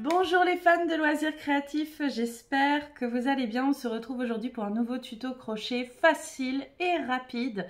Bonjour les fans de loisirs créatifs, j'espère que vous allez bien. On se retrouve aujourd'hui pour un nouveau tuto crochet facile et rapide.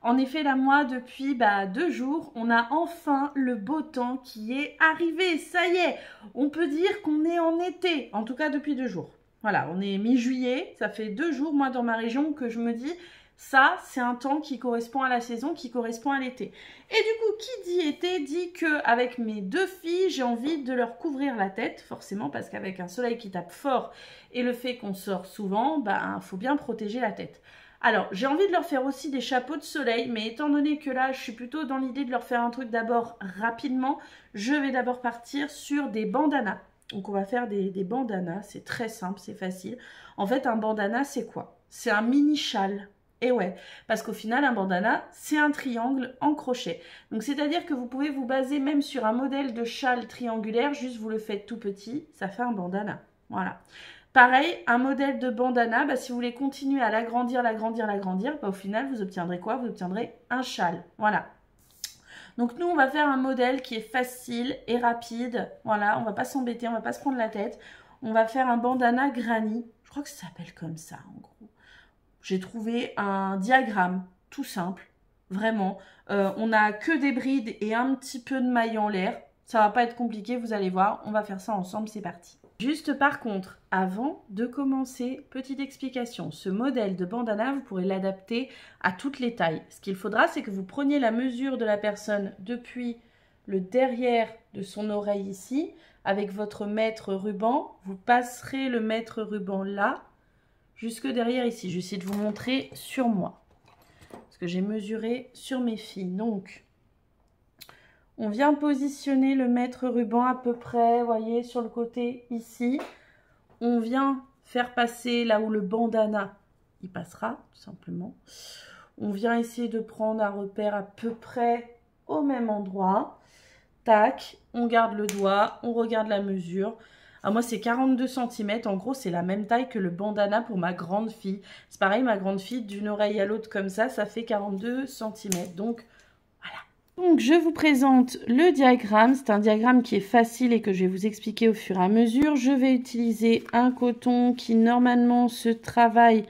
En effet, là, moi, depuis 2 jours, on a enfin le beau temps qui est arrivé. Ça y est, on peut dire qu'on est en été, en tout cas depuis 2 jours. Voilà, on est mi-juillet, ça fait 2 jours, moi, dans ma région, que je me dis... Ça, c'est un temps qui correspond à la saison, qui correspond à l'été. Et du coup, qui dit été dit qu'avec mes 2 filles, j'ai envie de leur couvrir la tête, forcément, parce qu'avec un soleil qui tape fort et le fait qu'on sort souvent, faut bien protéger la tête. Alors, j'ai envie de leur faire aussi des chapeaux de soleil, mais étant donné que là, je suis plutôt dans l'idée de leur faire un truc d'abord rapidement, je vais d'abord partir sur des bandanas. Donc, on va faire des bandanas, c'est très simple, c'est facile. En fait, un bandana, c'est quoi? C'est un mini châle. Et ouais, parce qu'au final, un bandana, c'est un triangle en crochet. Donc, c'est-à-dire que vous pouvez vous baser même sur un modèle de châle triangulaire, juste vous le faites tout petit, ça fait un bandana. Voilà. Pareil, un modèle de bandana, si vous voulez continuer à l'agrandir, au final, vous obtiendrez quoi? Vous obtiendrez un châle. Voilà. Donc, nous, on va faire un modèle qui est facile et rapide. Voilà, on ne va pas s'embêter, on ne va pas se prendre la tête. On va faire un bandana granny. Je crois que ça s'appelle comme ça, en gros. J'ai trouvé un diagramme tout simple, vraiment. On n'a que des brides et un petit peu de mailles en l'air. Ça va pas être compliqué, vous allez voir. On va faire ça ensemble, c'est parti. Juste par contre, avant de commencer, petite explication. Ce modèle de bandana, vous pourrez l'adapter à toutes les tailles. Ce qu'il faudra, c'est que vous preniez la mesure de la personne depuis le derrière de son oreille ici, avec votre mètre ruban. Vous passerez le mètre ruban là, jusque derrière ici. Je vais essayer de vous montrer sur moi, parce que j'ai mesuré sur mes filles. Donc, on vient positionner le mètre ruban à peu près, vous voyez, sur le côté ici. On vient faire passer là où le bandana, il passera, tout simplement. On vient essayer de prendre un repère à peu près au même endroit. Tac, on garde le doigt, on regarde la mesure. Alors moi, c'est 42 cm. En gros, c'est la même taille que le bandana pour ma grande fille. C'est pareil, ma grande fille, d'une oreille à l'autre comme ça fait 42 cm. Donc, voilà. Donc, je vous présente le diagramme. C'est un diagramme qui est facile et que je vais vous expliquer au fur et à mesure. Je vais utiliser un coton qui, normalement, se travaille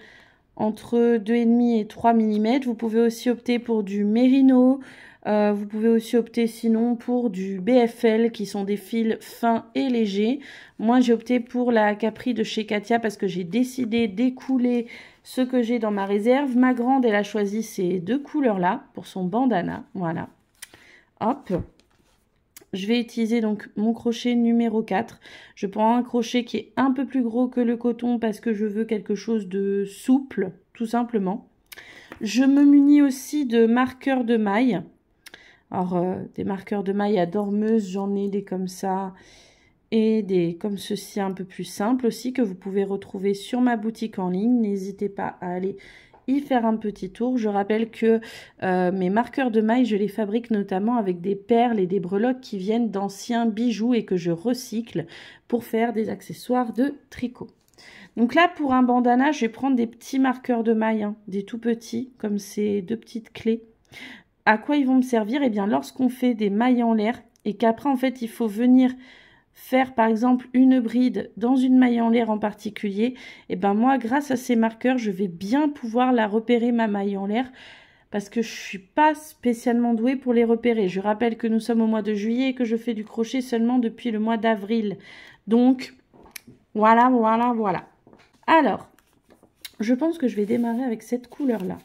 entre 2,5 et 3 mm. Vous pouvez aussi opter pour du mérino. Vous pouvez aussi opter sinon pour du BFL qui sont des fils fins et légers. Moi j'ai opté pour la Capri de chez Katia parce que j'ai décidé d'écouler ce que j'ai dans ma réserve. Ma grande elle a choisi ces 2 couleurs là pour son bandana. Voilà. Hop. Je vais utiliser donc mon crochet numéro 4. Je prends un crochet qui est un peu plus gros que le coton parce que je veux quelque chose de souple, tout simplement. Je me munis aussi de marqueurs de mailles. Alors, des marqueurs de mailles à dormeuse, j'en ai des comme ça et des comme ceci un peu plus simples aussi que vous pouvez retrouver sur ma boutique en ligne. N'hésitez pas à aller y faire un petit tour. Je rappelle que mes marqueurs de mailles, je les fabrique notamment avec des perles et des breloques qui viennent d'anciens bijoux et que je recycle pour faire des accessoires de tricot. Donc là, pour un bandana, je vais prendre des petits marqueurs de mailles, hein, des tout petits, comme ces 2 petites clés. À quoi ils vont me servir? Eh bien, lorsqu'on fait des mailles en l'air et qu'après, en fait, il faut venir faire, par exemple, une bride dans une maille en l'air en particulier, eh bien, moi, grâce à ces marqueurs, je vais bien pouvoir la repérer, ma maille en l'air, parce que je ne suis pas spécialement douée pour les repérer. Je rappelle que nous sommes au mois de juillet et que je fais du crochet seulement depuis le mois d'avril. Donc, voilà. Alors, je pense que je vais démarrer avec cette couleur-là.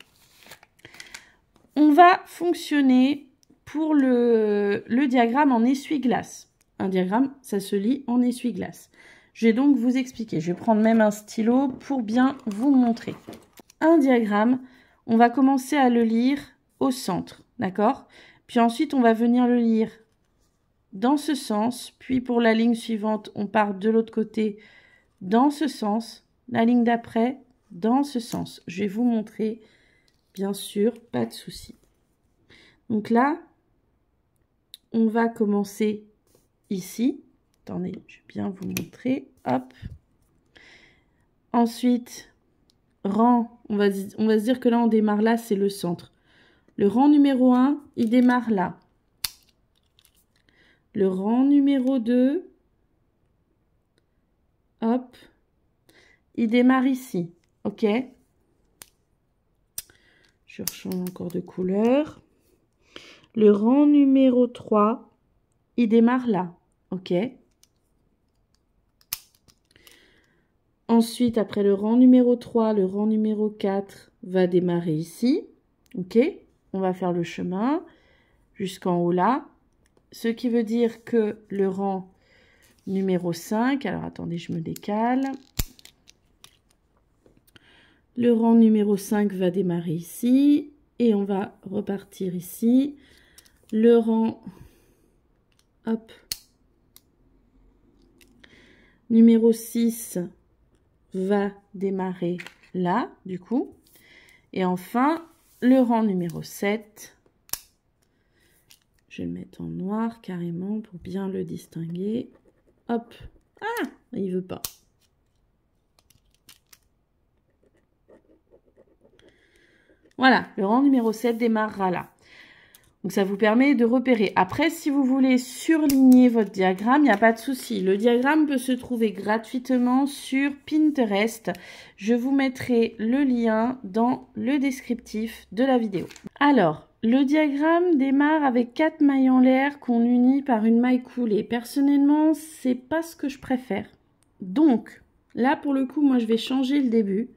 On va fonctionner pour le diagramme en essuie-glace. Un diagramme, ça se lit en essuie-glace. Je vais donc vous expliquer. Je vais prendre même un stylo pour bien vous montrer. Un diagramme, on va commencer à le lire au centre, d'accord? Puis ensuite, on va venir le lire dans ce sens. Puis pour la ligne suivante, on part de l'autre côté dans ce sens. La ligne d'après, dans ce sens. Je vais vous montrer. Bien sûr, pas de souci. Donc là, on va commencer ici. Attendez, je vais bien vous montrer. Hop. Ensuite, rang, on va se dire que là, on démarre là, c'est le centre. Le rang numéro 1, il démarre là. Le rang numéro 2, hop, il démarre ici, ok? Je rechange encore de couleur. Le rang numéro 3, il démarre là, ok? Ensuite, après le rang numéro 3, le rang numéro 4 va démarrer ici, ok? On va faire le chemin jusqu'en haut là, ce qui veut dire que le rang numéro 5, alors attendez, je me décale. Le rang numéro 5 va démarrer ici et on va repartir ici. Le rang, hop, numéro 6 va démarrer là, du coup. Et enfin, le rang numéro 7, je vais le mettre en noir carrément pour bien le distinguer. Hop, ah, il veut pas. Voilà, le rang numéro 7 démarrera là. Donc ça vous permet de repérer. Après, si vous voulez surligner votre diagramme, il n'y a pas de souci. Le diagramme peut se trouver gratuitement sur Pinterest. Je vous mettrai le lien dans le descriptif de la vidéo. Alors, le diagramme démarre avec 4 mailles en l'air qu'on unit par une maille coulée. Personnellement, c'est pas ce que je préfère. Donc, là pour le coup, moi je vais changer le début.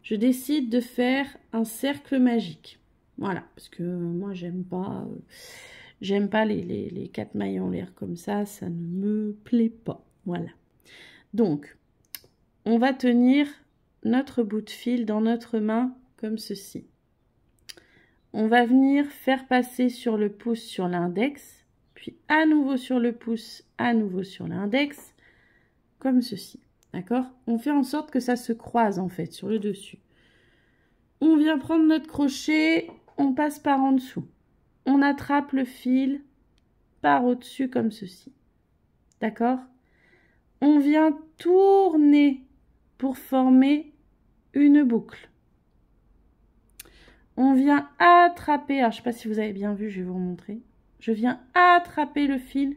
Je décide de faire un cercle magique. Voilà, parce que moi j'aime pas les 4 mailles en l'air comme ça ne me plaît pas. Voilà. Donc, on va tenir notre bout de fil dans notre main comme ceci. On va venir faire passer sur le pouce sur l'index, puis à nouveau sur le pouce, à nouveau sur l'index, comme ceci. D'accord? On fait en sorte que ça se croise en fait sur le dessus. On vient prendre notre crochet, on passe par en dessous. On attrape le fil par au-dessus comme ceci. D'accord? On vient tourner pour former une boucle. On vient attraper, alors je ne sais pas si vous avez bien vu, je vais vous remontrer. Je viens attraper le fil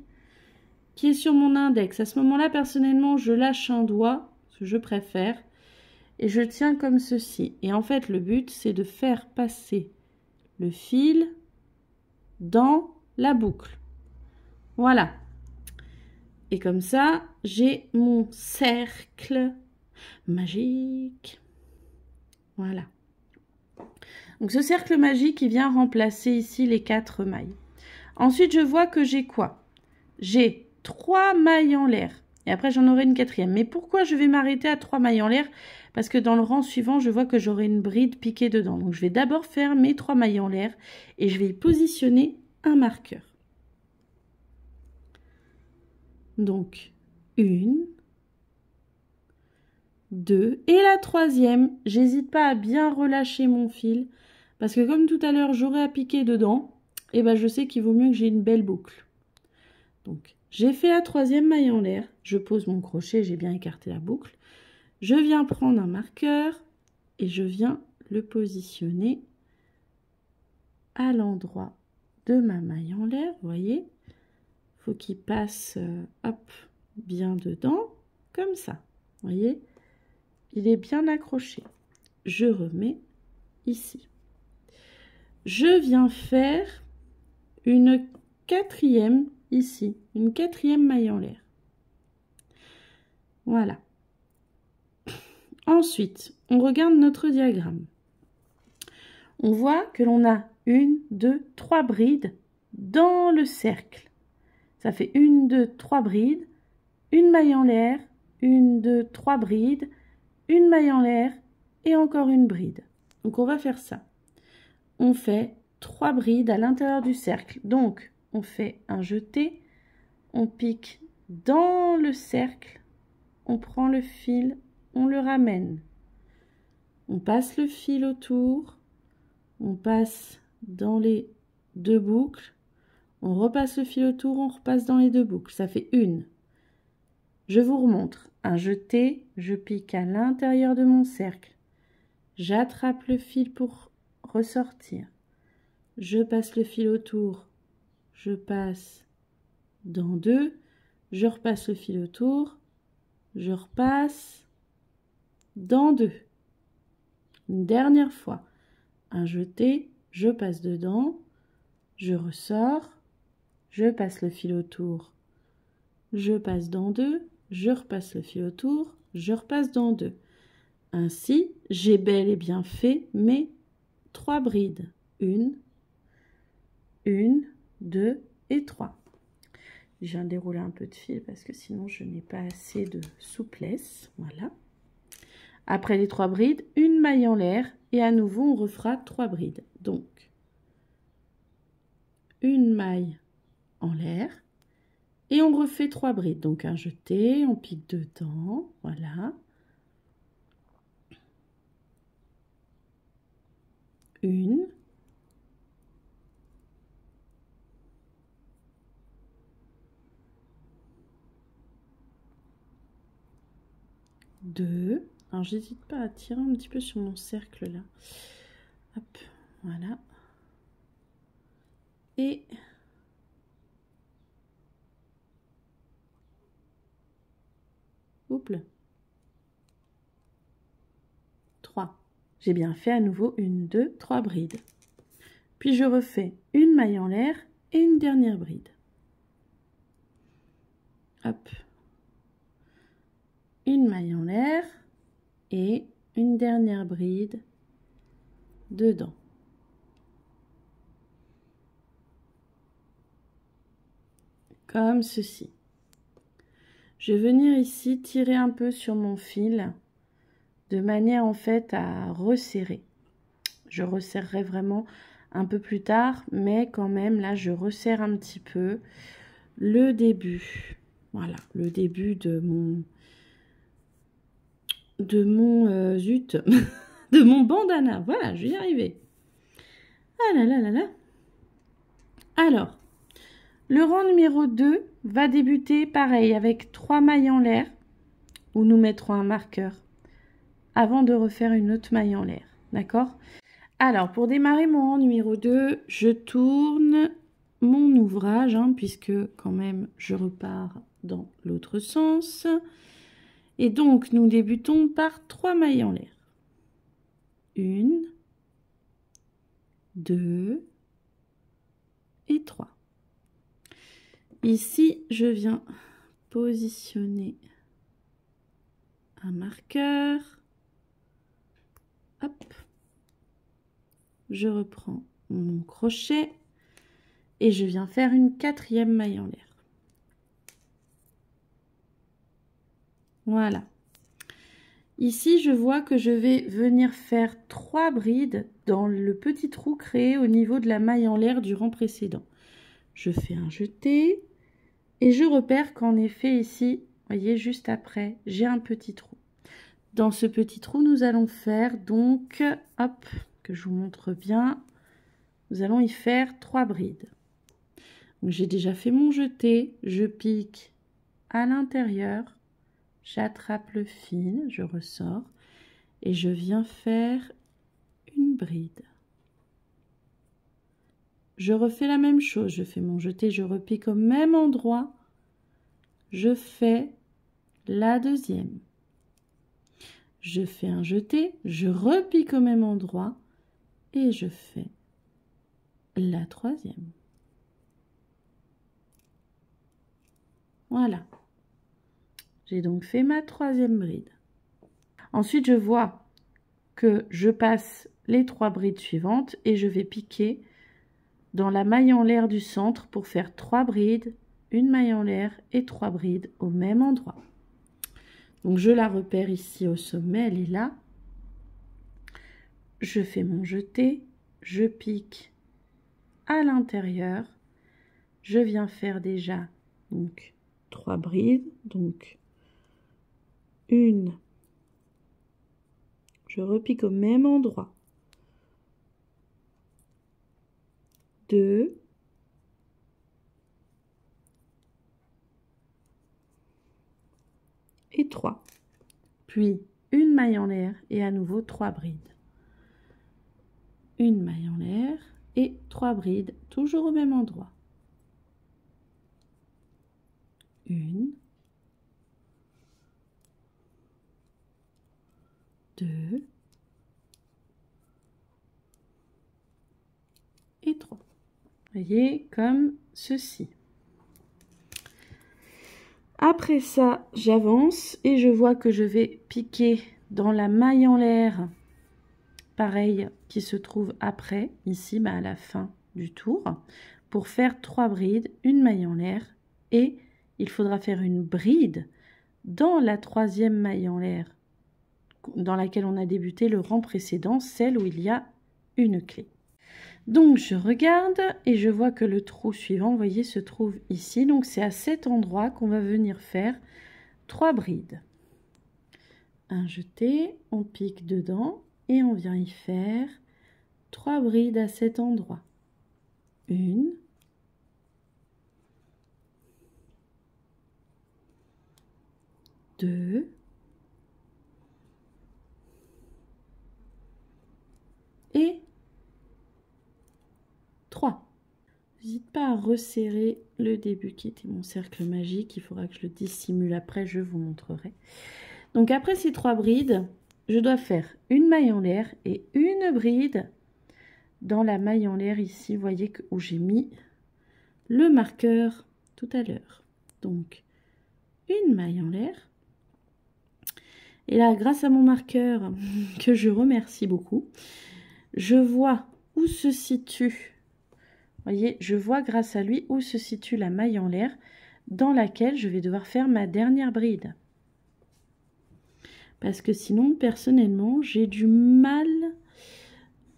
qui est sur mon index. À ce moment-là, personnellement, je lâche un doigt, ce que je préfère, et je tiens comme ceci. Et en fait, le but, c'est de faire passer le fil dans la boucle. Voilà. Et comme ça, j'ai mon cercle magique. Voilà. Donc ce cercle magique, il vient remplacer ici les 4 mailles. Ensuite, je vois que j'ai quoi? J'ai 3 mailles en l'air. Et après, j'en aurai une 4e. Mais pourquoi je vais m'arrêter à 3 mailles en l'air? Parce que dans le rang suivant, je vois que j'aurai une bride piquée dedans. Donc, je vais d'abord faire mes 3 mailles en l'air et je vais y positionner un marqueur. Donc, 1, 2 et la 3e, j'hésite pas à bien relâcher mon fil parce que comme tout à l'heure, j'aurai à piquer dedans, et ben je sais qu'il vaut mieux que j'ai une belle boucle. Donc, j'ai fait la 3e maille en l'air, je pose mon crochet, j'ai bien écarté la boucle. Je viens prendre un marqueur et je viens le positionner à l'endroit de ma maille en l'air, vous voyez. Il faut qu'il passe hop, bien dedans, comme ça, vous voyez. Il est bien accroché. Je remets ici. Je viens faire une 4e ici, une 4e maille en l'air. Voilà. Ensuite, on regarde notre diagramme. On voit que l'on a 1, 2, 3 brides dans le cercle. Ça fait 1, 2, 3 brides, une maille en l'air, 1, 2, 3 brides, une maille en l'air et encore une bride. Donc on va faire ça. On fait 3 brides à l'intérieur du cercle. Donc on fait un jeté, on pique dans le cercle, on prend le fil, on le ramène. On passe le fil autour, on passe dans les 2 boucles, on repasse le fil autour, on repasse dans les 2 boucles. Ça fait 1. Je vous remontre. Un jeté, je pique à l'intérieur de mon cercle. J'attrape le fil pour ressortir. Je passe le fil autour, je passe dans 2, je repasse le fil autour, je repasse dans 2. Une dernière fois, un jeté, je passe dedans, je ressors, je passe le fil autour, je passe dans 2, je repasse le fil autour, je repasse dans 2. Ainsi, j'ai bel et bien fait mes 3 brides. 1, 2 et 3. Je viens de dérouler un peu de fil parce que sinon je n'ai pas assez de souplesse. Voilà. Après les 3 brides, une maille en l'air et à nouveau on refera 3 brides. Donc, une maille en l'air et on refait 3 brides. Donc un jeté, on pique dedans, voilà. Une. Deux. Alors j'hésite pas à tirer un petit peu sur mon cercle là. Hop, voilà. Et hop là. 3. J'ai bien fait à nouveau 1, 2, 3 brides. Puis je refais une maille en l'air et une dernière bride. Hop. Une maille en l'air et une dernière bride dedans. Comme ceci. Je vais venir ici tirer un peu sur mon fil de manière en fait à resserrer. Je resserrerai vraiment un peu plus tard, mais quand même là je resserre un petit peu le début. Voilà, le début de mon zut, de mon bandana. Voilà, je vais y arriver. Ah là là là là. Alors, le rang numéro 2 va débuter pareil avec 3 mailles en l'air où nous mettrons un marqueur avant de refaire une autre maille en l'air. D'accord? Alors, pour démarrer mon rang numéro 2, je tourne mon ouvrage, hein, puisque quand même je repars dans l'autre sens. Et donc, nous débutons par 3 mailles en l'air. 1, 2 et 3. Ici, je viens positionner un marqueur. Hop. Je reprends mon crochet et je viens faire une 4e maille en l'air. Voilà. Ici, je vois que je vais venir faire 3 brides dans le petit trou créé au niveau de la maille en l'air du rang précédent. Je fais un jeté et je repère qu'en effet ici, voyez, juste après, j'ai un petit trou. Dans ce petit trou, nous allons faire donc, hop, que je vous montre bien, nous allons y faire 3 brides. J'ai déjà fait mon jeté, je pique à l'intérieur. J'attrape le fil, je ressors et je viens faire une bride. Je refais la même chose, je fais mon jeté, je repique au même endroit, je fais la 2e. Je fais un jeté, je repique au même endroit et je fais la 3e. Voilà. J'ai donc fait ma 3e bride. Ensuite, je vois que je passe les 3 brides suivantes et je vais piquer dans la maille en l'air du centre pour faire 3 brides, une maille en l'air et 3 brides au même endroit. Donc, je la repère ici au sommet, elle est là. Je fais mon jeté, je pique à l'intérieur. Je viens faire déjà donc 3 brides, donc une, je repique au même endroit, 2, et 3. Puis une maille en l'air et à nouveau 3 brides. Une maille en l'air et 3 brides, toujours au même endroit. 1, 2 et 3. Vous voyez, comme ceci. Après ça, j'avance et je vois que je vais piquer dans la maille en l'air, pareil, qui se trouve après, ici, à la fin du tour, pour faire 3 brides, une maille en l'air, et il faudra faire une bride dans la 3e maille en l'air, dans laquelle on a débuté le rang précédent, celle où il y a une clé. Donc je regarde et je vois que le trou suivant, vous voyez, se trouve ici. Donc c'est à cet endroit qu'on va venir faire 3 brides. Un jeté, on pique dedans et on vient y faire 3 brides à cet endroit. 1, 2 et 3. N'hésite pas à resserrer le début qui était mon cercle magique. Il faudra que je le dissimule après, je vous montrerai. Donc après ces 3 brides, je dois faire une maille en l'air et une bride dans la maille en l'air ici. Vous voyez où j'ai mis le marqueur tout à l'heure. Donc une maille en l'air. Et là, grâce à mon marqueur, que je remercie beaucoup, je vois où se situe, vous voyez, je vois grâce à lui où se situe la maille en l'air dans laquelle je vais devoir faire ma dernière bride. Parce que sinon, personnellement, j'ai du mal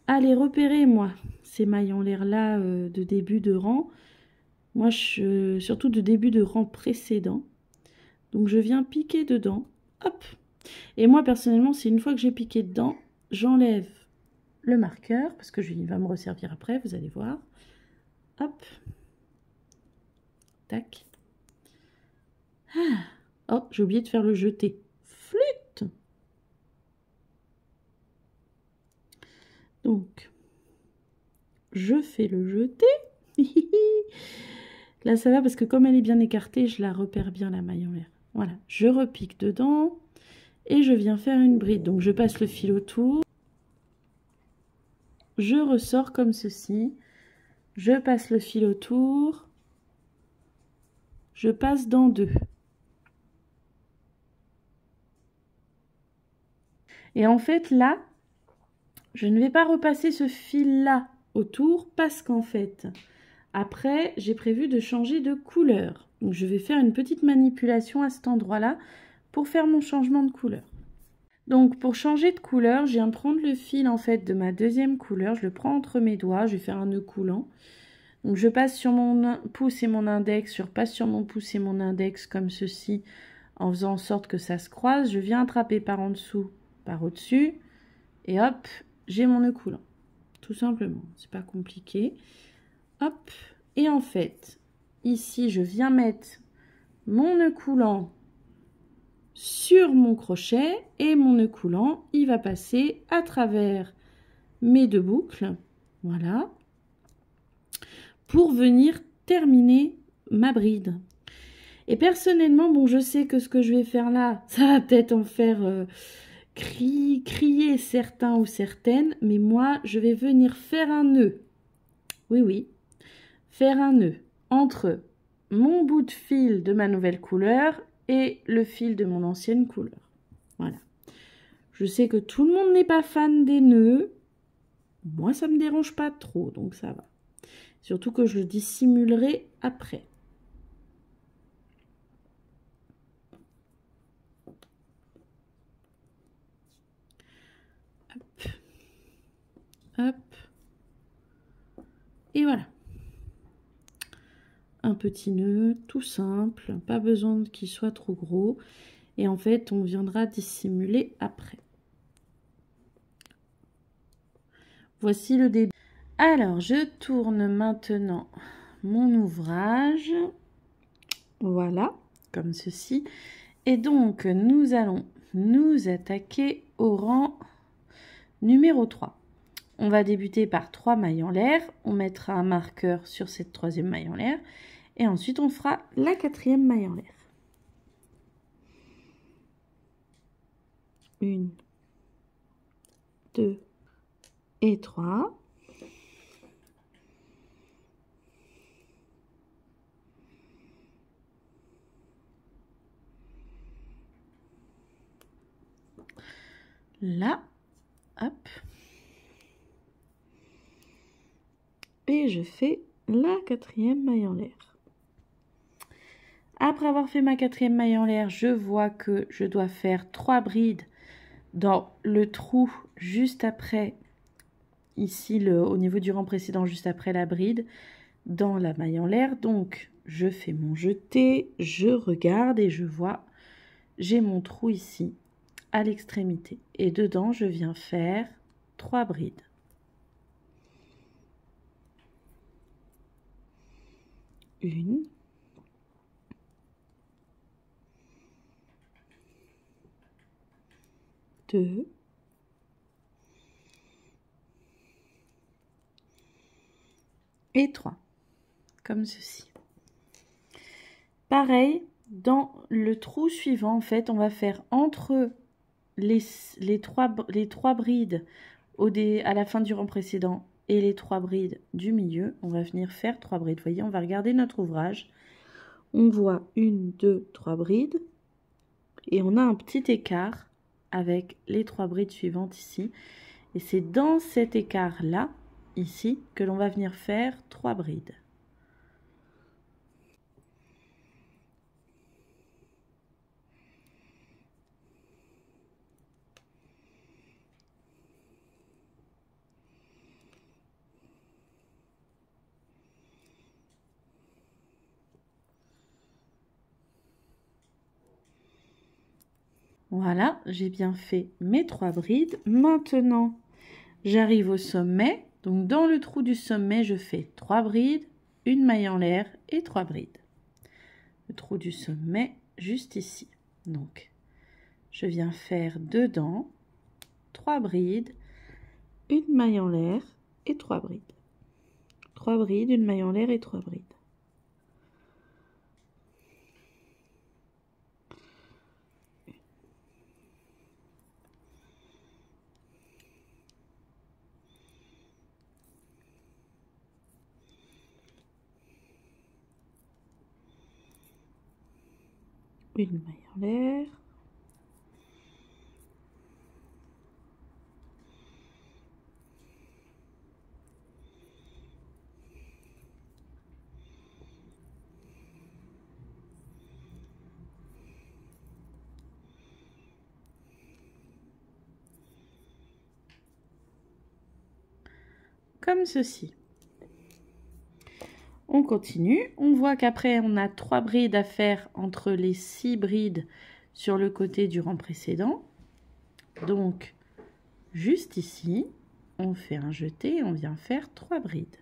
à les repérer, moi, ces mailles en l'air là de début de rang. Moi, surtout de début de rang précédent. Donc, je viens piquer dedans. Hop! Et moi, personnellement, c'est une fois que j'ai piqué dedans, j'enlève le marqueur, parce que il va me resservir après, vous allez voir. Hop. Tac. Ah. Oh, j'ai oublié de faire le jeté. Flûte! Donc, je fais le jeté. Là, ça va parce que comme elle est bien écartée, je la repère bien la maille en l'air. Voilà, je repique dedans et je viens faire une bride. Donc, je passe le fil autour. Je ressors comme ceci. Je passe le fil autour. Je passe dans 2. Et en fait, là, je ne vais pas repasser ce fil-là autour parce qu'en fait, après, j'ai prévu de changer de couleur. Donc, je vais faire une petite manipulation à cet endroit-là pour faire mon changement de couleur. Donc, pour changer de couleur, je viens de prendre le fil, en fait, de ma 2e couleur. Je le prends entre mes doigts. Je vais faire un nœud coulant. Donc, je passe sur mon pouce et mon index. Je repasse sur mon pouce et mon index comme ceci, en faisant en sorte que ça se croise. Je viens attraper par en dessous, par au-dessus. Et hop, j'ai mon nœud coulant. Tout simplement. C'est pas compliqué. Hop. Et en fait, ici, je viens mettre mon nœud coulant sur mon crochet. Et mon nœud coulant, il va passer à travers mes 2 boucles. Voilà. Pour venir terminer ma bride. Et personnellement, bon, je sais que ce que je vais faire là, ça va peut-être en faire crier certains ou certaines, mais moi, je vais venir faire un nœud. Oui, oui. Faire un nœud entre mon bout de fil de ma nouvelle couleur et le fil de mon ancienne couleur. Voilà. Je sais que tout le monde n'est pas fan des nœuds. Moi, ça ne me dérange pas trop, donc ça va. Surtout que je le dissimulerai après. Hop. Hop. Et voilà. Un petit nœud tout simple, pas besoin qu'il soit trop gros. Et en fait, on viendra dissimuler après. Voici le début. Alors, je tourne maintenant mon ouvrage. Voilà, comme ceci. Et donc, nous allons nous attaquer au rang numéro 3. On va débuter par 3 mailles en l'air. On mettra un marqueur sur cette 3e maille en l'air. Et ensuite, on fera la 4e maille en l'air. 1, 2 et 3. Là, hop. Et je fais la 4e maille en l'air. Après avoir fait ma 4e maille en l'air, je vois que je dois faire 3 brides dans le trou juste après, ici au niveau du rang précédent, juste après la bride, dans la maille en l'air. Donc, je fais mon jeté, je regarde et je vois, j'ai mon trou ici à l'extrémité. Et dedans, je viens faire 3 brides. Une. 2. Et 3. Comme ceci. Pareil, dans le trou suivant, en fait, on va faire entre les trois brides à la fin du rang précédent et les 3 brides du milieu, on va venir faire 3 brides. Vous voyez, on va regarder notre ouvrage. On voit 1, 2, 3 brides. Et on a un petit écart avec les 3 brides suivantes ici. Et c'est dans cet écart-là, ici, que l'on va venir faire 3 brides. Voilà, j'ai bien fait mes 3 brides. Maintenant, j'arrive au sommet. Donc, dans le trou du sommet, je fais 3 brides, une maille en l'air et 3 brides. Le trou du sommet, juste ici. Donc, je viens faire dedans 3 brides, une maille en l'air et 3 brides. 3 brides, une maille en l'air et 3 brides. Une maille en l'air. Comme ceci. On continue. On voit qu'après, on a 3 brides à faire entre les 6 brides sur le côté du rang précédent. Donc, juste ici, on fait un jeté et on vient faire 3 brides.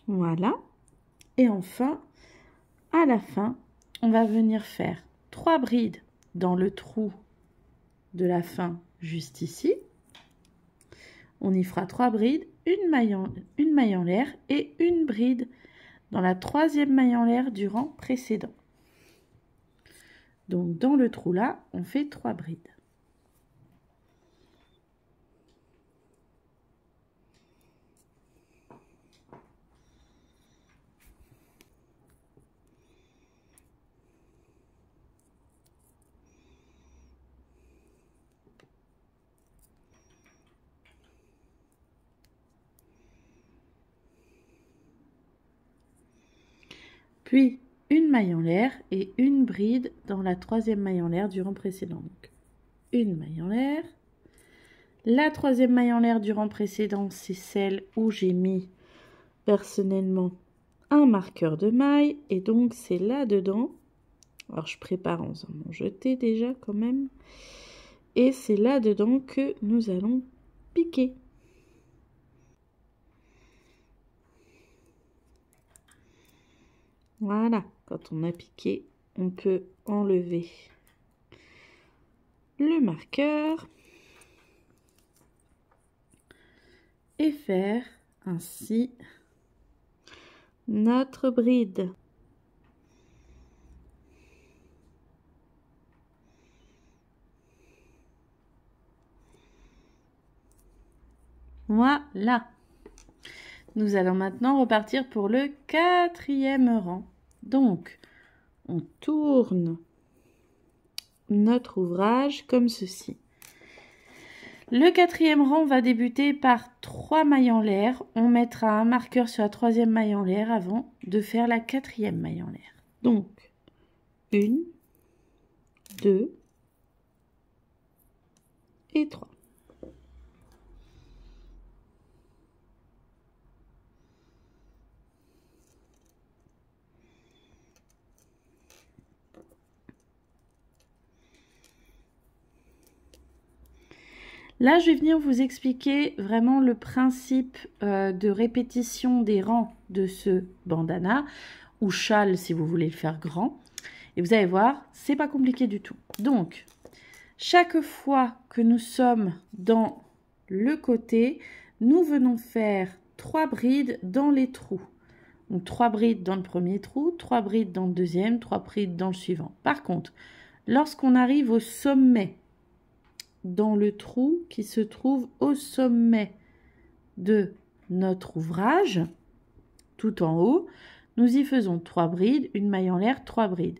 Voilà. Et enfin, à la fin, on va venir faire 3 brides dans le trou de la fin juste ici. On y fera 3 brides, une maille en l'air et une bride dans la 3e maille en l'air du rang précédent. Donc dans le trou là, on fait 3 brides. Puis une maille en l'air et une bride dans la 3e maille en l'air du rang précédent. Donc une maille en l'air. La 3e maille en l'air du rang précédent, c'est celle où j'ai mis personnellement un marqueur de maille. Et donc c'est là-dedans. Alors je prépare en faisant mon jeté déjà quand même. Et c'est là-dedans que nous allons piquer. Voilà, quand on a piqué, on peut enlever le marqueur et faire ainsi notre bride. Voilà. Nous allons maintenant repartir pour le 4e rang. Donc, on tourne notre ouvrage comme ceci. Le 4e rang va débuter par 3 mailles en l'air. On mettra un marqueur sur la 3e maille en l'air avant de faire la 4e maille en l'air. Donc, 1, 2 et 3. Là, je vais venir vous expliquer vraiment le principe de répétition des rangs de ce bandana, ou châle si vous voulez le faire grand. Et vous allez voir, c'est pas compliqué du tout. Donc, chaque fois que nous sommes dans le côté, nous venons faire 3 brides dans les trous. Donc, 3 brides dans le premier trou, 3 brides dans le deuxième, 3 brides dans le suivant. Par contre, lorsqu'on arrive au sommet, dans le trou qui se trouve au sommet de notre ouvrage, tout en haut, nous y faisons 3 brides, une maille en l'air, 3 brides.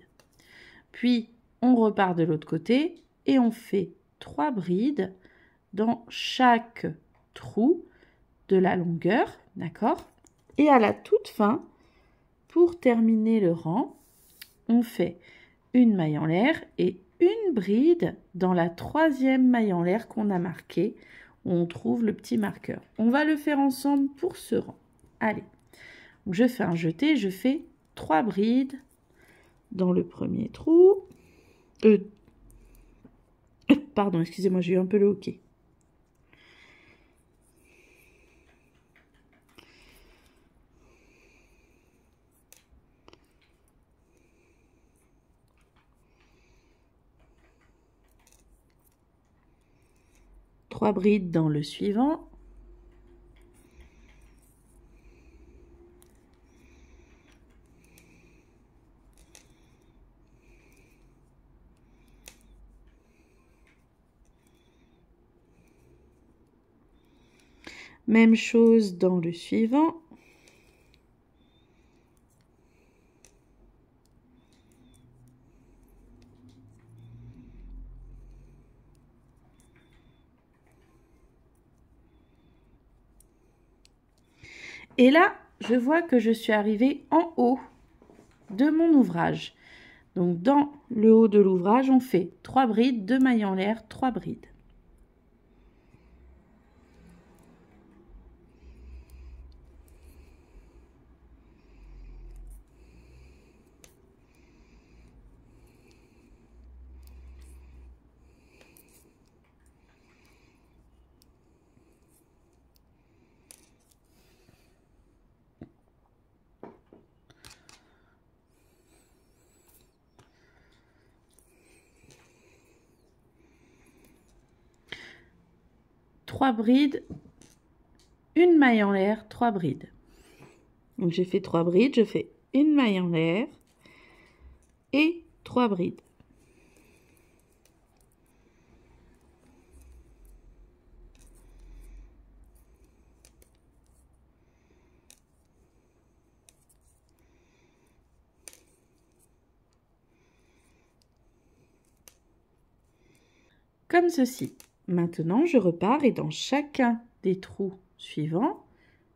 Puis, on repart de l'autre côté et on fait 3 brides dans chaque trou de la longueur, d'accord? Et à la toute fin, pour terminer le rang, on fait une maille en l'air et une bride dans la 3e maille en l'air qu'on a marquée, où on trouve le petit marqueur. On va le faire ensemble pour ce rang. Allez, donc je fais un jeté, je fais 3 brides dans le premier trou. Pardon, excusez-moi, j'ai eu un peu le hoquet. Trois brides dans le suivant. Même chose dans le suivant. Et là, je vois que je suis arrivée en haut de mon ouvrage. Donc, dans le haut de l'ouvrage, on fait 3 brides, 2 mailles en l'air, 3 brides. Trois brides, une maille en l'air, 3 brides. Donc j'ai fait 3 brides, je fais une maille en l'air et 3 brides. Comme ceci. Maintenant, je repars et dans chacun des trous suivants,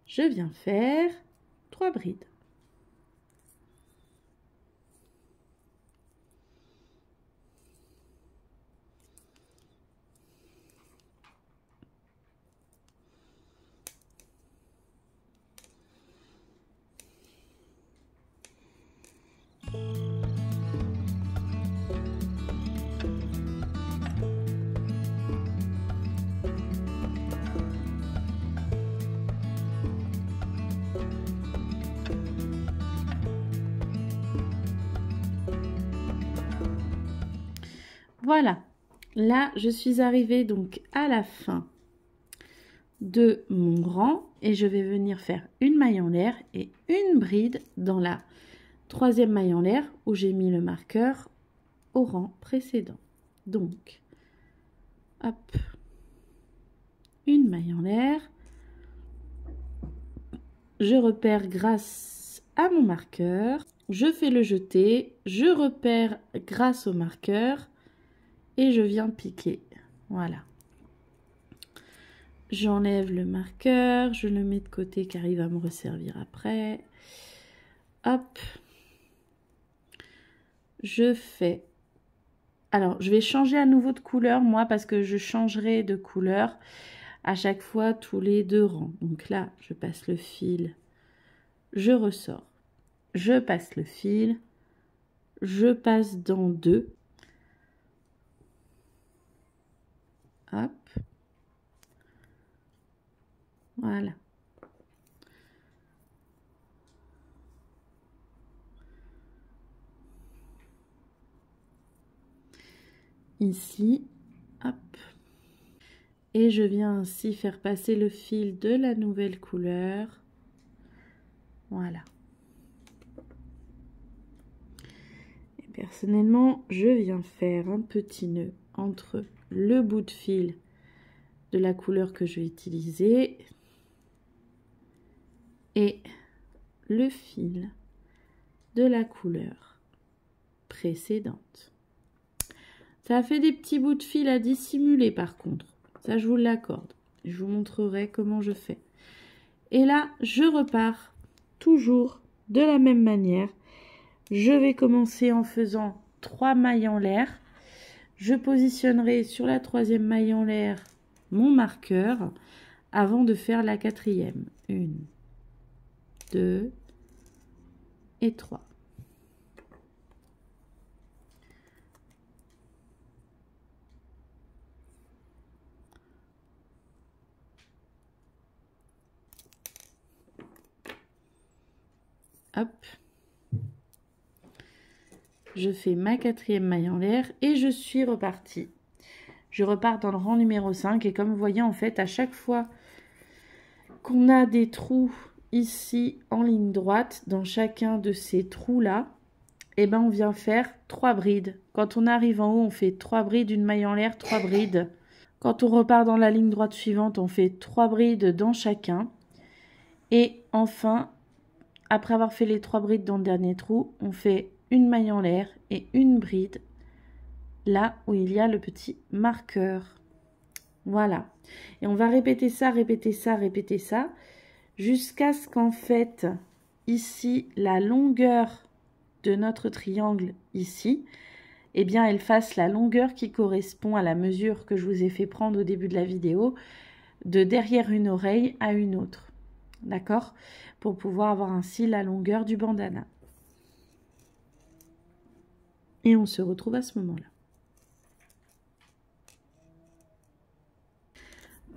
je viens faire 3 brides. Voilà, Là, je suis arrivée donc à la fin de mon rang et je vais venir faire une maille en l'air et une bride dans la troisième maille en l'air où j'ai mis le marqueur au rang précédent. Donc, hop, une maille en l'air, je repère grâce à mon marqueur, je fais le jeté, je repère grâce au marqueur et je viens piquer. Voilà. J'enlève le marqueur, je le mets de côté car il va me resservir après. Hop. Je fais... Alors, je vais changer à nouveau de couleur, moi, parce que je changerai de couleur à chaque fois tous les 2 rangs. Donc là, je passe le fil, je ressors. Je passe le fil, je passe dans 2. Hop. Voilà. Ici, hop. Et je viens ainsi faire passer le fil de la nouvelle couleur. Voilà. Et personnellement, je viens faire un petit nœud entre le bout de fil de la couleur que je vais utiliser et le fil de la couleur précédente. Ça a fait des petits bouts de fil à dissimuler par contre. Ça, je vous l'accorde. Je vous montrerai comment je fais. Et là, je repars toujours de la même manière. Je vais commencer en faisant 3 mailles en l'air. Je positionnerai sur la 3e maille en l'air mon marqueur avant de faire la 4e. 1, 2 et 3. Hop. Je fais ma 4e maille en l'air et je suis repartie. Je repars dans le rang numéro 5 et comme vous voyez en fait à chaque fois qu'on a des trous ici en ligne droite dans chacun de ces trous là, et ben on vient faire 3 brides. Quand on arrive en haut, on fait 3 brides, une maille en l'air, 3 brides. Quand on repart dans la ligne droite suivante, on fait 3 brides dans chacun. Et enfin, après avoir fait les 3 brides dans le dernier trou, on fait une maille en l'air et une bride là où il y a le petit marqueur. Voilà. Et on va répéter ça, répéter ça, répéter ça, jusqu'à ce qu'en fait, ici, la longueur de notre triangle, ici, eh bien, elle fasse la longueur qui correspond à la mesure que je vous ai fait prendre au début de la vidéo, de derrière une oreille à une autre. D'accord? Pour pouvoir avoir ainsi la longueur du bandana. Et on se retrouve à ce moment-là.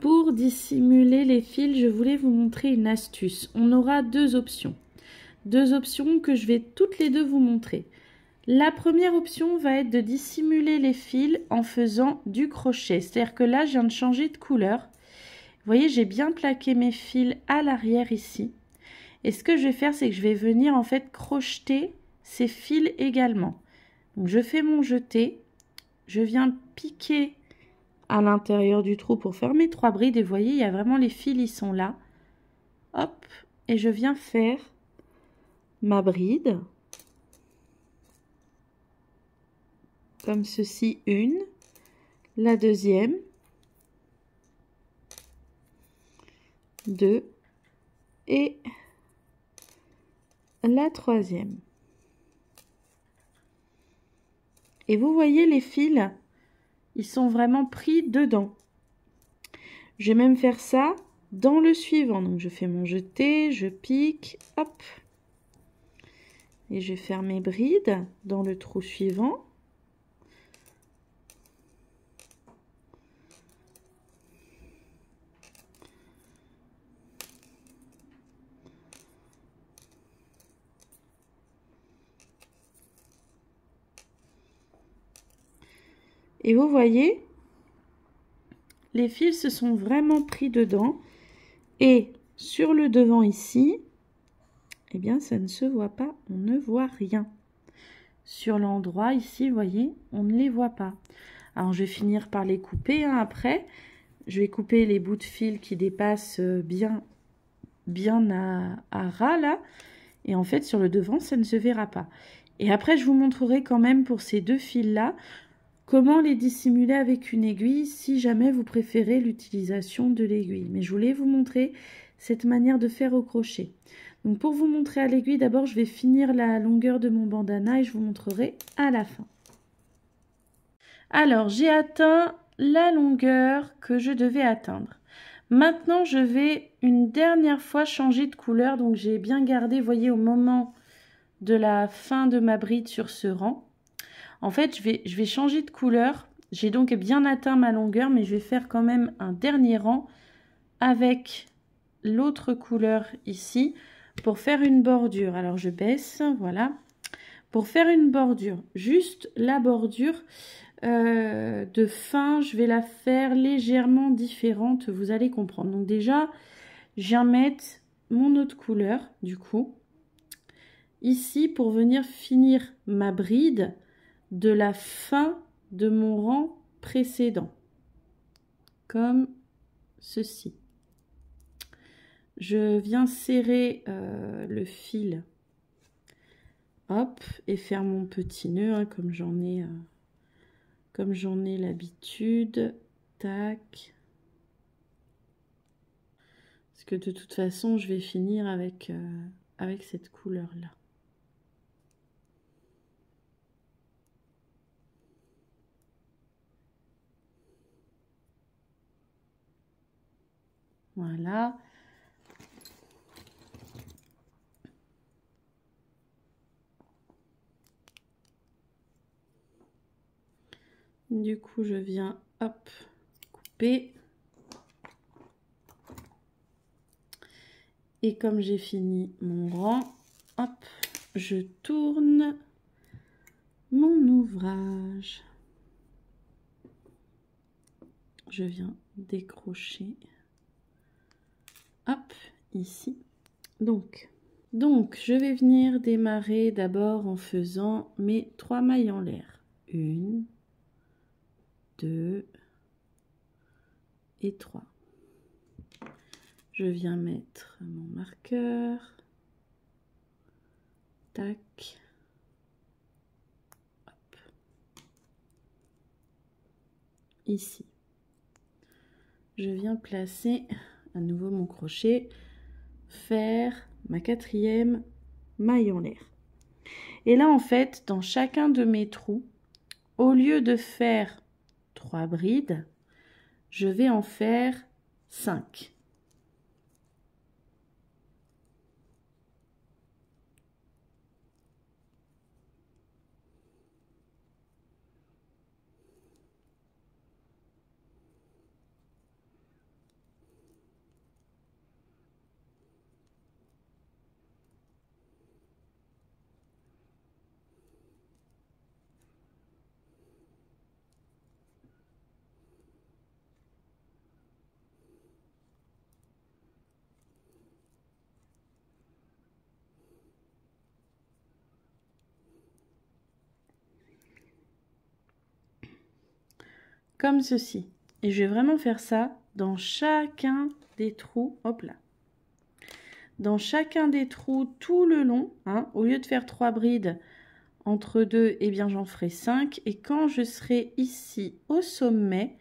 Pour dissimuler les fils, je voulais vous montrer une astuce. On aura 2 options. 2 options que je vais toutes les 2 vous montrer. La première option va être de dissimuler les fils en faisant du crochet. C'est-à-dire que là, je viens de changer de couleur. Vous voyez, j'ai bien plaqué mes fils à l'arrière ici. Et ce que je vais faire, c'est que je vais venir en fait crocheter ces fils également. Donc, je fais mon jeté. Je viens piquer à l'intérieur du trou pour faire mes 3 brides. Et vous voyez, il y a vraiment les fils, ils sont là. Hop, et je viens faire ma bride. Comme ceci, une. La deuxième. 2. Et la troisième. Et vous voyez les fils, ils sont vraiment pris dedans. Je vais même faire ça dans le suivant. Donc je fais mon jeté, je pique, hop. Et je vais faire mes brides dans le trou suivant. Et vous voyez, les fils se sont vraiment pris dedans. Et sur le devant ici, eh bien, ça ne se voit pas, on ne voit rien. Sur l'endroit ici, vous voyez, on ne les voit pas. Alors, je vais finir par les couper après. Je vais couper les bouts de fil qui dépassent bien à ras là. Et en fait, sur le devant, ça ne se verra pas. Et après, je vous montrerai quand même pour ces deux fils-là, comment les dissimuler avec une aiguille si jamais vous préférez l'utilisation de l'aiguille. Mais je voulais vous montrer cette manière de faire au crochet. Donc pour vous montrer à l'aiguille, d'abord je vais finir la longueur de mon bandana et je vous montrerai à la fin. Alors j'ai atteint la longueur que je devais atteindre. Maintenant je vais une dernière fois changer de couleur. Donc j'ai bien gardé, vous voyez, au moment de la fin de ma bride sur ce rang. En fait, je vais changer de couleur. J'ai donc bien atteint ma longueur, mais je vais faire quand même un dernier rang avec l'autre couleur ici pour faire une bordure. Alors, je baisse, voilà. Pour faire une bordure, juste la bordure de fin, je vais la faire légèrement différente, vous allez comprendre. Donc déjà, je viens mettre mon autre couleur, du coup, ici pour venir finir ma bride de la fin de mon rang précédent, comme ceci. Je viens serrer le fil, hop, et faire mon petit nœud, hein, comme j'en ai l'habitude, tac. Parce que de toute façon, je vais finir avec cette couleur-là. Voilà. Du coup, je viens, hop, couper. Et comme j'ai fini mon rang, hop, je tourne mon ouvrage. Je viens décrocher, hop, ici. Donc, je vais venir démarrer d'abord en faisant mes 3 mailles en l'air. 1, 2 et 3. Je viens mettre mon marqueur. Tac. Hop. Ici. Je viens placer à nouveau mon crochet, faire ma 4e maille en l'air. Et là, en fait, dans chacun de mes trous, au lieu de faire 3 brides, je vais en faire 5. Comme ceci. Et je vais vraiment faire ça dans chacun des trous. Hop là. Dans chacun des trous tout le long. Hein, au lieu de faire 3 brides entre 2, eh bien j'en ferai 5. Et quand je serai ici au sommet,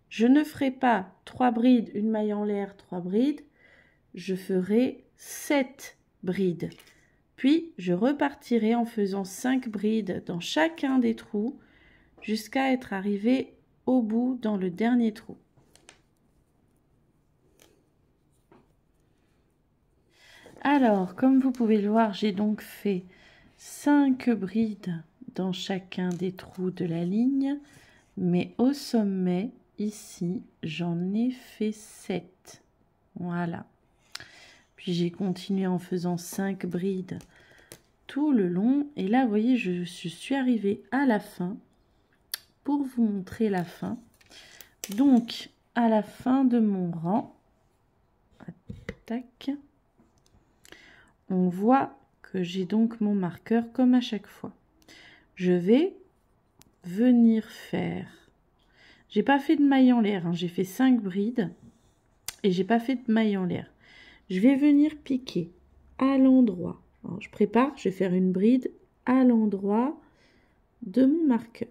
je ne ferai pas 3 brides, une maille en l'air, 3 brides. Je ferai 7 brides. Puis je repartirai en faisant 5 brides dans chacun des trous jusqu'à être arrivé au bout dans le dernier trou. Alors, comme vous pouvez le voir, j'ai donc fait 5 brides dans chacun des trous de la ligne, mais au sommet, ici, j'en ai fait 7. Voilà. Puis j'ai continué en faisant 5 brides tout le long. Et là, vous voyez, je suis arrivée à la fin. pour vous montrer la fin. Donc, à la fin de mon rang, tac, on voit que j'ai donc mon marqueur comme à chaque fois. Je vais venir faire, j'ai pas fait de maille en l'air, hein, j'ai fait 5 brides et j'ai pas fait de maille en l'air. Je vais venir piquer à l'endroit. Alors, je prépare, je vais faire une bride à l'endroit de mon marqueur.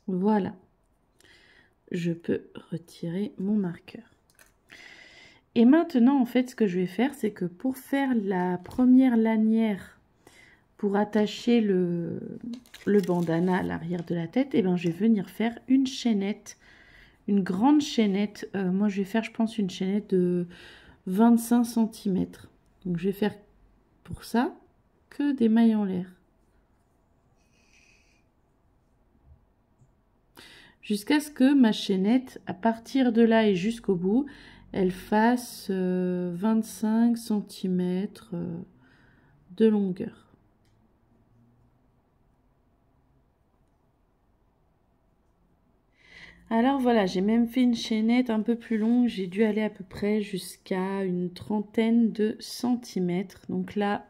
Voilà, je peux retirer mon marqueur. Et maintenant, en fait, ce que je vais faire, c'est que pour faire la première lanière, pour attacher le bandana à l'arrière de la tête, et ben, je vais venir faire une chaînette, une grande chaînette. Moi, je vais faire, je pense, une chaînette de 25 cm. Donc, je vais faire pour ça que des mailles en l'air. Jusqu'à ce que ma chaînette, à partir de là et jusqu'au bout, elle fasse 25 cm de longueur. Alors voilà, j'ai même fait une chaînette un peu plus longue, j'ai dû aller à peu près jusqu'à une trentaine de centimètres. Donc là,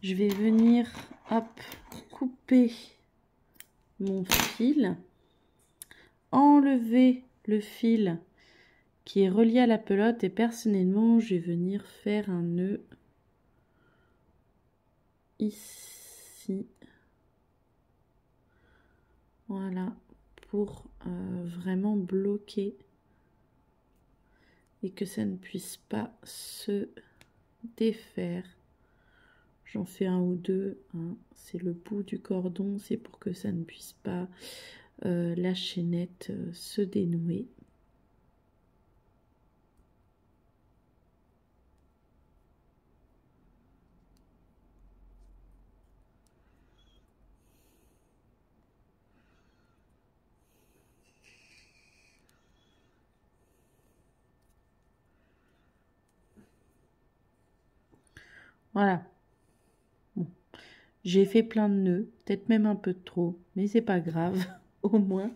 je vais venir, hop, couper mon fil, enlever le fil qui est relié à la pelote et personnellement je vais venir faire un nœud ici, voilà, pour vraiment bloquer et que ça ne puisse pas se défaire. J'en fais un ou deux, hein. C'est le bout du cordon, c'est pour que ça ne puisse pas la chaînette se dénouer. Voilà. Bon. J'ai fait plein de nœuds, peut-être même un peu de trop, mais c'est pas grave. Au moins,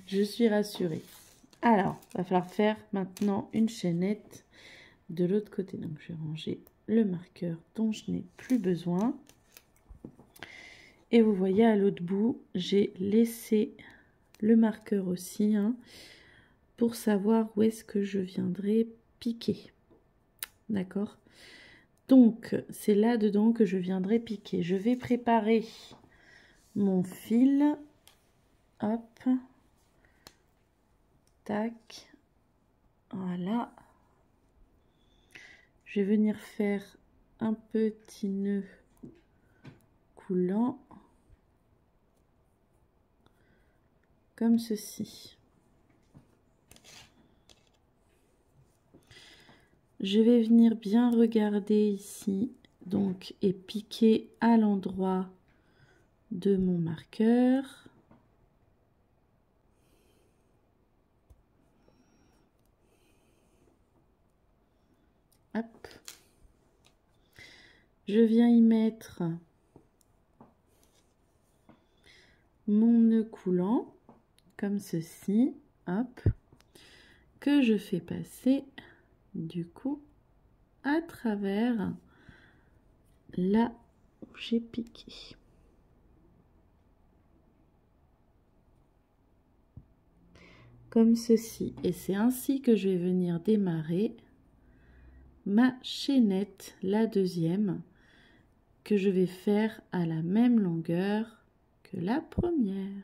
je suis rassurée. Alors, il va falloir faire maintenant une chaînette de l'autre côté. Donc, je vais ranger le marqueur dont je n'ai plus besoin. Et vous voyez, à l'autre bout, j'ai laissé le marqueur aussi, hein, pour savoir où est-ce que je viendrai piquer. D'accord? Donc, c'est là-dedans que je viendrai piquer. Je vais préparer mon fil. Hop. Tac. Voilà. Je vais venir faire un petit nœud coulant. Comme ceci. Je vais venir bien regarder ici, donc, et piquer à l'endroit de mon marqueur. Hop. Je viens y mettre mon nœud coulant, comme ceci, hop, que je fais passer du coup à travers là où j'ai piqué. Comme ceci. Et c'est ainsi que je vais venir démarrer ma chaînette, la deuxième, que je vais faire à la même longueur que la première.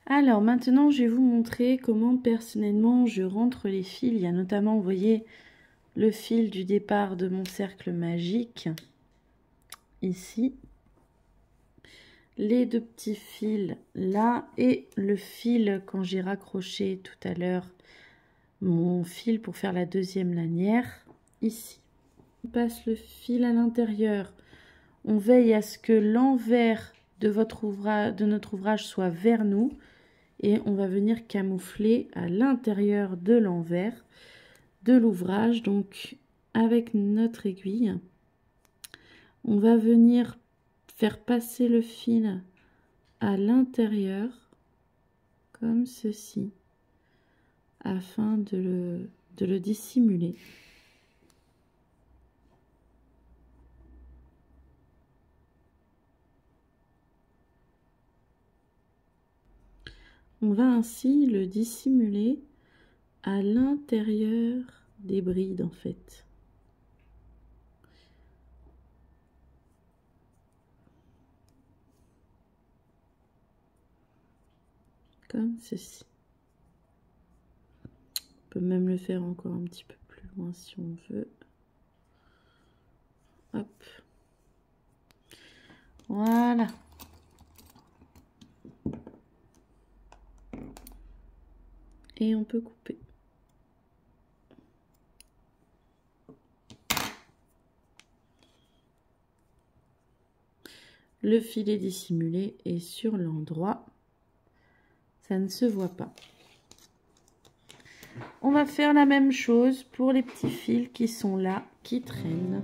Alors maintenant, je vais vous montrer comment personnellement je rentre les fils. Il y a notamment, vous voyez, le fil du départ de mon cercle magique, ici. les 2 petits fils là et le fil quand j'ai raccroché tout à l'heure mon fil pour faire la deuxième lanière ici. On passe le fil à l'intérieur. On veille à ce que l'envers de notre ouvrage soit vers nous et on va venir camoufler à l'intérieur de l'envers de l'ouvrage. Donc avec notre aiguille, on va venir faire passer le fil à l'intérieur comme ceci afin de le dissimuler. On va ainsi le dissimuler à l'intérieur des brides en fait. Comme ceci. On peut même le faire encore un petit peu plus loin si on veut. Hop. Voilà. Et on peut couper. Le fil est dissimulé et sur l'endroit, ça ne se voit pas. On va faire la même chose pour les petits fils qui sont là, qui traînent.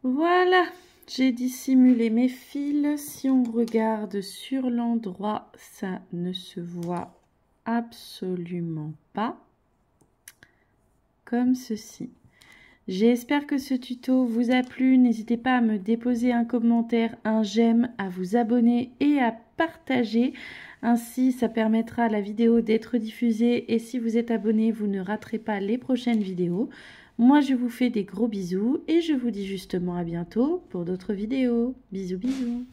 Voilà, j'ai dissimulé mes fils. Si on regarde sur l'endroit, ça ne se voit absolument pas. Comme ceci. J'espère que ce tuto vous a plu. N'hésitez pas à me déposer un commentaire, un j'aime, à vous abonner et à partager. Ainsi, ça permettra à la vidéo d'être diffusée. Et si vous êtes abonné, vous ne raterez pas les prochaines vidéos. Moi, je vous fais des gros bisous et je vous dis justement à bientôt pour d'autres vidéos. Bisous, bisous.